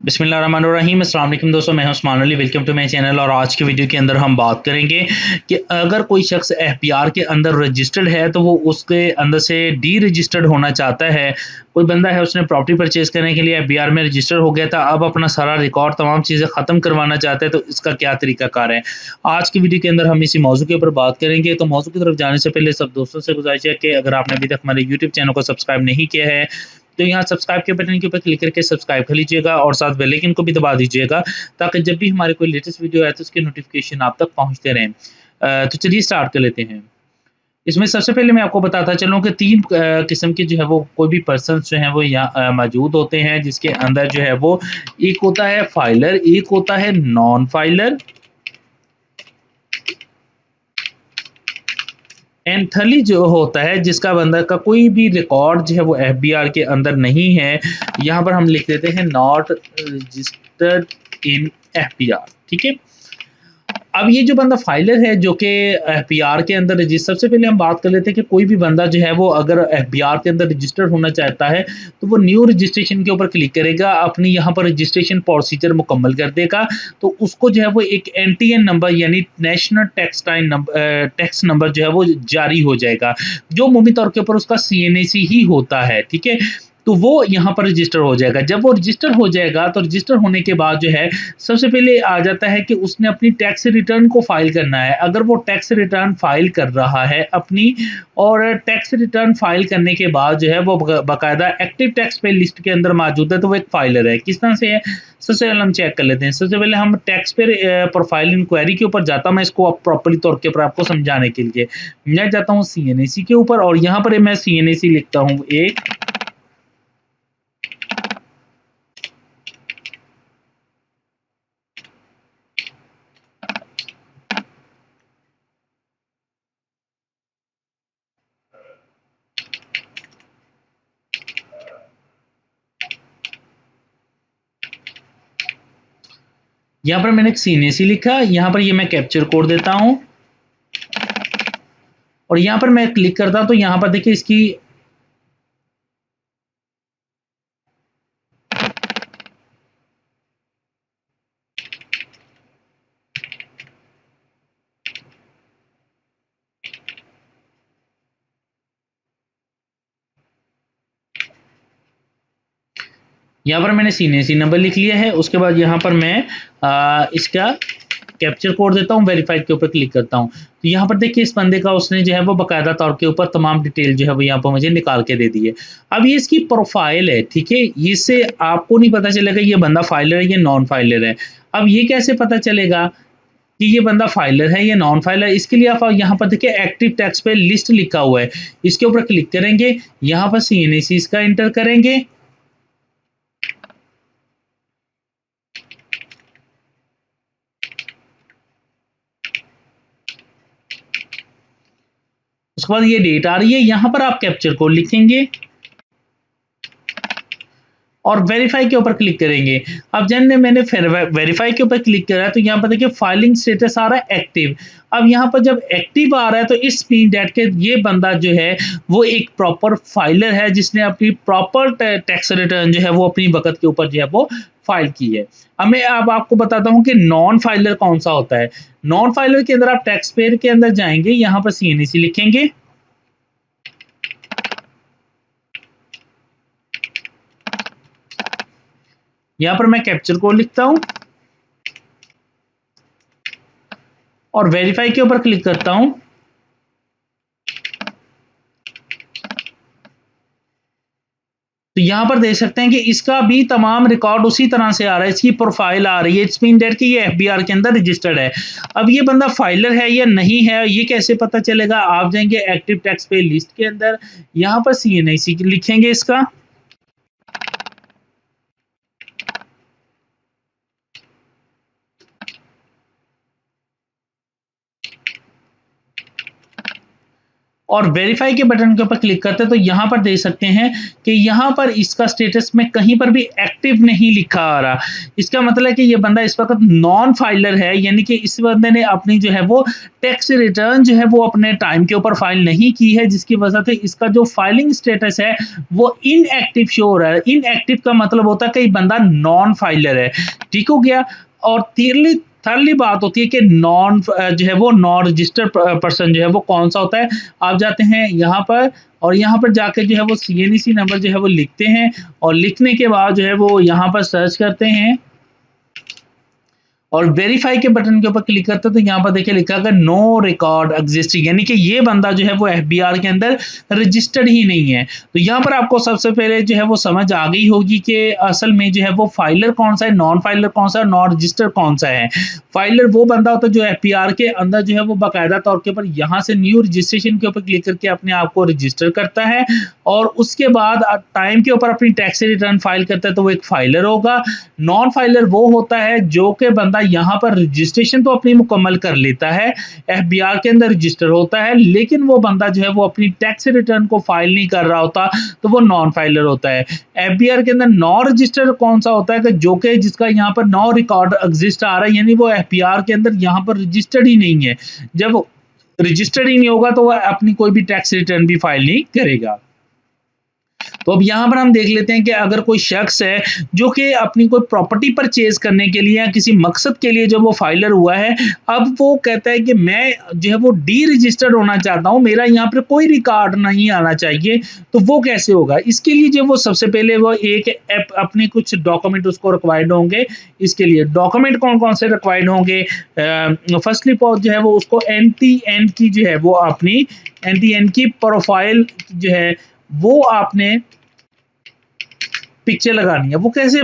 बिस्मिल्लाहिर्रहमानिर्रहीम। अस्सलाम वालेकुम दोस्तों, मैं हूं Usman Ali. Welcome to my channel. और आज की वीडियो के अंदर हम बात करेंगे कि अगर कोई शख्स एफपीआर के अंदर रजिस्टर्ड है तो वो उसके अंदर से डी रजिस्टर्ड होना चाहता है। कोई बंदा है, उसने प्रॉपर्टी परचेज करने के लिए एफबीआर में रजिस्टर हो गया था, अब अपना सारा रिकॉर्ड तमाम चीज़ें ख़त्म करवाना चाहता है, तो इसका क्या तरीकाकार है। आज की वीडियो के अंदर हम इसी मौजू के ऊपर बात करेंगे। तो मौजू की तरफ जाने से पहले सब दोस्तों से गुजारिश है कि अगर आपने अभी तक हमारे यूट्यूब चैनल को सब्सक्राइब नहीं किया है तो यहाँ सब्सक्राइब के बटन के ऊपर क्लिक करके सब्सक्राइब कर लीजिएगा और साथ बेल आइकन को भी दबा दीजिएगा, ताकि जब भी हमारे कोई लेटेस्ट वीडियो आए तो उसके नोटिफिकेशन आप तक पहुँचते रहें। तो चलिए स्टार्ट कर लेते हैं। इसमें सबसे पहले मैं आपको बताता चलूँ कि 3 किस्म के जो है वो कोई भी पर्सन्स जो हैं वो यहाँ मौजूद होते हैं, जिसके अंदर जो है वो एक होता है फाइलर, एक होता है नॉन फाइलर एंड थर्ली जो होता है जिसका बंदा का कोई भी रिकॉर्ड जो है वो एफबीआर के अंदर नहीं है। यहाँ पर हम लिख देते हैं नॉट रजिस्टर्ड इन एफबीआर। ठीक है। अब ये जो बंदा फाइलर है जो कि एफबीआर के अंदर रजिस्टर, सबसे पहले हम बात कर लेते हैं कि कोई भी बंदा जो है वो अगर एफबीआर के अंदर रजिस्टर्ड होना चाहता है तो वो न्यू रजिस्ट्रेशन के ऊपर क्लिक करेगा, अपनी यहाँ पर रजिस्ट्रेशन प्रोसीजर मुकम्मल कर देगा, तो उसको जो है वो एक एनटीएन नंबर यानी नेशनल टैक्स नंबर जो है वो जारी हो जाएगा, जो मुमकिन तौर के ऊपर उसका सीएनएसी ही होता है। ठीक है। तो वो यहाँ पर रजिस्टर हो जाएगा। जब वो रजिस्टर हो जाएगा तो रजिस्टर होने के बाद जो है सबसे पहले आ जाता है कि उसने अपनी टैक्स रिटर्न को फाइल करना है। अगर वो टैक्स रिटर्न फाइल कर रहा है अपनी, और टैक्स रिटर्न फाइल करने के बाद जो है वो बाकायदा एक्टिव टैक्स पे लिस्ट के अंदर मौजूद है, तो वो एक फाइलर है। किस तरह से है, सबसे पहले हम चेक कर लेते हैं। सबसे पहले हम टैक्स पे प्रोफाइल इंक्वायरी के ऊपर जाता हूँ, मैं इसको प्रॉपरली तौर के ऊपर आपको समझाने के लिए मैं जाता हूँ सीएनएसी के ऊपर, और यहाँ पर मैं सीएनएसी लिखता हूँ एक। यहाँ पर मैंने एक सीएनएसी लिखा, यहाँ पर ये मैं कैप्चर कोड देता हूँ और यहाँ पर मैं क्लिक करता हूँ, तो यहाँ पर देखिए इसकी यहाँ पर मैंने सीएनएसी नंबर लिख लिया है। उसके बाद यहाँ पर मैं इसका कैप्चर कोड देता हूँ, वेरीफाइड के ऊपर क्लिक करता हूँ, तो यहाँ पर देखिए इस बंदे का उसने जो है वो बाकायदा तौर के ऊपर तमाम डिटेल जो है वो यहाँ पर मुझे निकाल के दे दी है। अब ये इसकी प्रोफाइल है। ठीक है। इससे आपको नहीं पता चलेगा ये बंदा फाइलर है या नॉन फाइलर है। अब ये कैसे पता चलेगा कि ये बंदा फाइलर है या नॉन फाइलर? इसके लिए आप यहाँ पर देखिए एक्टिव टैक्स पे लिस्ट लिखा हुआ है, इसके ऊपर क्लिक करेंगे, यहाँ पर सीएनएसी का इंटर करेंगे, उसके बाद ये डेट आ रही है, यहाँ पर आप कैप्चर कोड लिखेंगे और वेरीफाई के ऊपर क्लिक करेंगे। अब जब मैंने फिर वेरीफाई के ऊपर क्लिक करा तो यहाँ पर देखिए फाइलिंग स्टेटस आ रहा है एक्टिव। अब यहाँ पर जब एक्टिव आ रहा है तो इस मीन डेट के ये बंदा जो है वो एक प्रॉपर फाइलर है, जिसने अपनी प्रॉपर टैक्स रिटर्न जो है वो अपनी वक्त के ऊपर जो है वो फाइल की है। अब मैं अब आपको बताता हूँ कि नॉन फाइलर कौन सा होता है। नॉन फाइलर के अंदर आप टैक्स पेयर के अंदर जाएंगे, यहाँ पर सीएनएसी लिखेंगे, यहाँ पर मैं कैप्चर कोड लिखता हूँ और वेरीफाई के ऊपर क्लिक करता हूँ। तो यहाँ पर देख सकते हैं कि इसका भी तमाम रिकॉर्ड उसी तरह से आ रहा है, इसकी प्रोफाइल आ रही है, इट्स मीन दैट कि ये एफबीआर के अंदर रजिस्टर्ड है। अब ये बंदा फाइलर है या नहीं है ये कैसे पता चलेगा? आप जाएंगे एक्टिव टैक्स पे लिस्ट के अंदर, यहाँ पर सीएनआईसी लिखेंगे इसका, और वेरीफाई के बटन के ऊपर क्लिक करते हैं तो यहाँ पर देख सकते हैं कि यहाँ पर इसका स्टेटस में कहीं पर भी एक्टिव नहीं लिखा आ रहा। इसका मतलब है कि ये बंदा इस वक्त नॉन फाइलर है, यानी कि इस बंदे ने अपनी जो है वो टैक्स रिटर्न जो है वो अपने टाइम के ऊपर फाइल नहीं की है, जिसकी वजह से इसका जो फाइलिंग स्टेटस है वो इनएक्टिव शो हो रहा है। इनएक्टिव का मतलब होता है कि बंदा नॉन फाइलर है। ठीक हो गया। और थर्डली बात होती है कि नॉन जो है वो नॉन रजिस्टर्ड पर्सन जो है वो कौन सा होता है। आप जाते हैं यहाँ पर और यहाँ पर जाके जो है वो CNAC नंबर जो है वो लिखते हैं और लिखने के बाद जो है वो यहाँ पर सर्च करते हैं और वेरीफाई के बटन के ऊपर क्लिक करते हैं तो यहाँ पर देखिए लिखा है नो रिकॉर्ड एग्जिस्टिंग, यानी कि ये बंदा जो है वो FBR के अंदर रजिस्टर्ड ही नहीं है। तो यहाँ पर आपको सबसे पहले जो है वो समझ आ गई होगी कि असल में जो है वो फाइलर कौन सा है, नॉन फाइलर कौन सा है, नॉन रजिस्टर्ड कौन सा है। फाइलर वो बंदा होता है जो FBR के अंदर जो है वो बाकायदा तौर के ऊपर यहाँ से न्यू रजिस्ट्रेशन के ऊपर क्लिक करके अपने आप को रजिस्टर करता है और उसके बाद टाइम के ऊपर अपनी टैक्स रिटर्न फाइल करता है, तो वो एक फाइलर होगा। नॉन फाइलर वो होता है जो कि बंदा यहाँ पर रजिस्ट्रेशन तो अपनी मुकम्मल कर लेता है, FBR के अंदर रजिस्टर होता है, लेकिन वो बंदा जो है वो अपनी टैक्स रिटर्न को फाइल नहीं कर रहा होता, तो वो नॉन फाइलर होता है। FBR के अंदर नॉन रजिस्टर कौन सा होता है कि जो कि जिसका यहाँ पर नो रिकॉर्ड एग्जिस्ट आ रहा है, यानी वो FBR के अंदर यहाँ पर रजिस्टर्ड ही नहीं है। जब रजिस्टर्ड ही नहीं होगा तो वह अपनी कोई भी टैक्स रिटर्न भी फाइल नहीं करेगा। तो अब यहाँ पर हम देख लेते हैं कि अगर कोई शख्स है जो कि अपनी कोई प्रॉपर्टी परचेज करने के लिए या किसी मकसद के लिए जब वो फाइलर हुआ है, अब वो कहता है कि मैं जो है वो डी रजिस्टर्ड होना चाहता हूँ, मेरा यहाँ पर कोई रिकॉर्ड नहीं आना चाहिए, तो वो कैसे होगा। इसके लिए जो वो सबसे पहले वो एक अपने कुछ डॉक्यूमेंट उसको रिक्वायर्ड होंगे। इसके लिए डॉक्यूमेंट कौन कौन से रिक्वायर्ड होंगे, फर्स्टली जो है वो उसको NTN की जो है वो अपनी NTN की प्रोफाइल जो है वो आपने पिक्चर लगानी है। वो कैसे,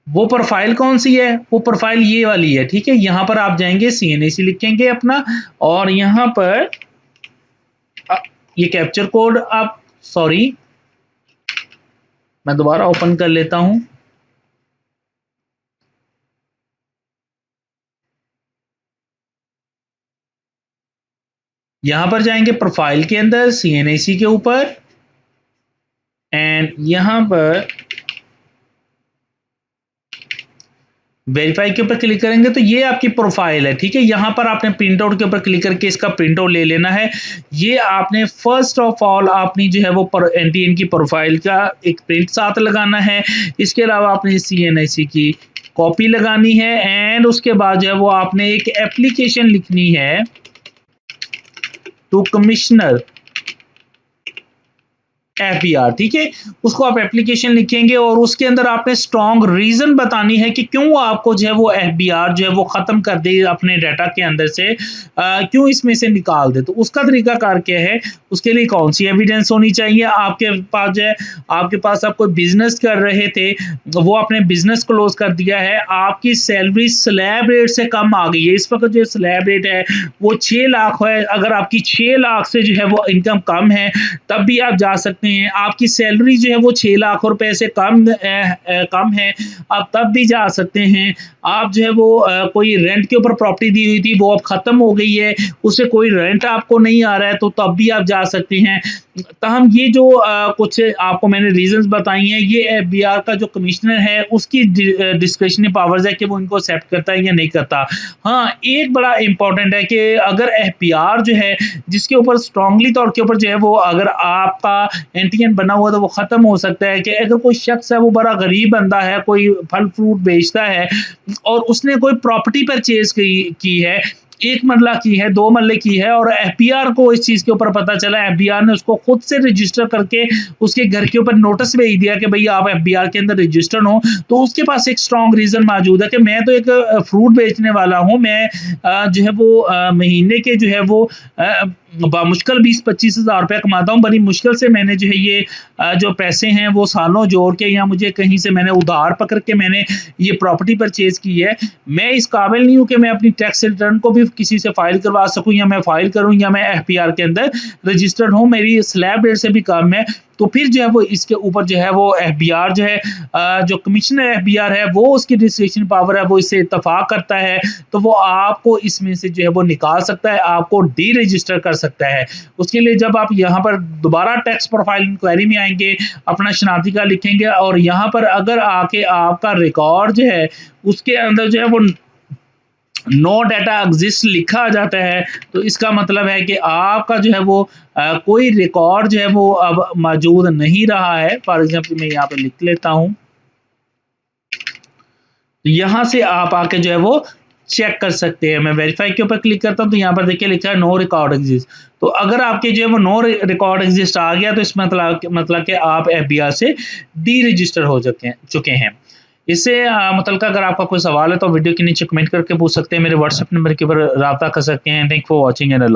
वो प्रोफाइल कौन सी है, वो प्रोफाइल ये वाली है। ठीक है, यहां पर आप जाएंगे CNAC लिखेंगे अपना और यहां पर ये कैप्चर कोड आप मैं दोबारा ओपन कर लेता हूं। यहां पर जाएंगे प्रोफाइल के अंदर CNAC के ऊपर एंड यहां पर वेरीफाई के ऊपर क्लिक करेंगे तो ये आपकी प्रोफाइल है। ठीक है, यहाँ पर आपने प्रिंट आउट के ऊपर क्लिक करके इसका प्रिंट आउट ले लेना है। ये आपने फर्स्ट ऑफ ऑल आपनी जो है वो NTN की प्रोफाइल का एक प्रिंट साथ लगाना है। इसके अलावा आपने CNAC की कॉपी लगानी है एंड उसके बाद जो है वो आपने एक एप्लीकेशन लिखनी है टू कमिश्नर FBR। ठीक है, उसको आप एप्लीकेशन लिखेंगे और उसके अंदर आपने स्ट्रॉन्ग रीजन बतानी है कि क्यों आपको जो है वो FBR जो है वो खत्म कर दे अपने डाटा के अंदर से, क्यों इसमें से निकाल दे। तो उसका तरीकाकार क्या है, उसके लिए कौन सी एविडेंस होनी चाहिए आपके पास। जो है आपके पास आप कोई बिजनेस कर रहे थे, वो आपने बिजनेस क्लोज कर दिया है, आपकी सैलरी स्लैब रेट से कम आ गई है। इस वक्त जो स्लैब रेट है वो 6 लाख है। अगर आपकी 6 लाख से जो है वो इनकम कम है तब भी आप जा सकते हैं। आपकी सैलरी जो है वो 6 लाख रुपए से कम है, आप तब भी जा सकते हैं। आप जो है वो कोई रेंट के ऊपर प्रॉपर्टी दी हुई थी, वो अब खत्म हो गई है, उससे कोई रेंट आपको नहीं आ रहा है, तो तब भी आप जा सकते हैं। तहम ये जो कुछ आपको मैंने रीजंस बताई हैं, ये FBR का जो कमिश्नर है उसकी डिस्क्रिशनरी पावर्स है कि वो इनको एक्सेप्ट करता है या नहीं करता। हाँ, एक बड़ा इंपॉर्टेंट है कि अगर FBR जो है जिसके ऊपर स्ट्रांगली तौर के ऊपर जो है वो अगर आपका NTN बना हुआ तो वो खत्म हो सकता है कि अगर कोई शख्स है वो बड़ा गरीब बंदा है, कोई फल फ्रूट बेचता है और उसने कोई प्रॉपर्टी परचेज की है, 1 मरला की है, 2 मरले की है और FBR को इस चीज के ऊपर पता चला, FBR ने उसको खुद से रजिस्टर करके उसके घर के ऊपर नोटिस भेज दिया कि भाई आप FBR के अंदर रजिस्टर्ड हो, तो उसके पास एक स्ट्रॉन्ग रीजन मौजूद है कि मैं तो एक फ्रूट बेचने वाला हूं, मैं जो है वो महीने के जो है वो मुश्किल 20-25 हज़ार रुपया कमाता हूँ, बड़ी मुश्किल से मैंने जो है ये जो पैसे हैं वो सालों जोड़ के या मुझे कहीं से मैंने उधार पकड़ के मैंने ये प्रॉपर्टी परचेज की है। मैं इस काबिल नहीं हूँ कि मैं अपनी टैक्स रिटर्न को भी किसी से फाइल करवा सकूँ या मैं फाइल करूँ या मैं FBR के अंदर रजिस्टर्ड हूँ, मेरी स्लैब रेट से भी कम है। तो फिर जो है वो इसके ऊपर जो है वो FBR जो है जो कमिश्नर FBR है वो उसकी डिस्क्रिशनरी पावर है वो इससे इत्तफाक करता है, तो वो आपको इसमें से जो है वो निकाल सकता है, आपको डी रजिस्टर कर सकता है। उसके लिए जब आप यहाँ पर दोबारा टैक्स प्रोफाइल इंक्वायरी में आएंगे, अपना शनाख्ती कार्ड लिखेंगे और यहाँ पर अगर आके आपका रिकॉर्ड जो है उसके अंदर जो है वो नो डाटा एग्जिस्ट लिखा आ जाता है, तो इसका मतलब है कि आपका जो है वो कोई रिकॉर्ड जो है वो अब मौजूद नहीं रहा है। फॉर एग्जाम्पल मैं यहाँ पे लिख लेता हूँ, तो यहाँ से आप आके जो है वो चेक कर सकते हैं। मैं वेरीफाई के ऊपर क्लिक करता हूँ तो यहाँ पर देखिए लिखा है नो रिकॉर्ड एग्जिस्ट। तो अगर आपके जो है वो नो रिकॉर्ड एग्जिस्ट आ गया तो इस मतलब कि आप एफबीआर से डी रजिस्टर हो चुके हैं। इससे मतलब अगर आपका कोई सवाल है तो वीडियो के नीचे कमेंट करके पूछ सकते हैं, मेरे व्हाट्सएप नंबर के ऊपर रब्ता कर सकते हैं। Thank for watching and Allah.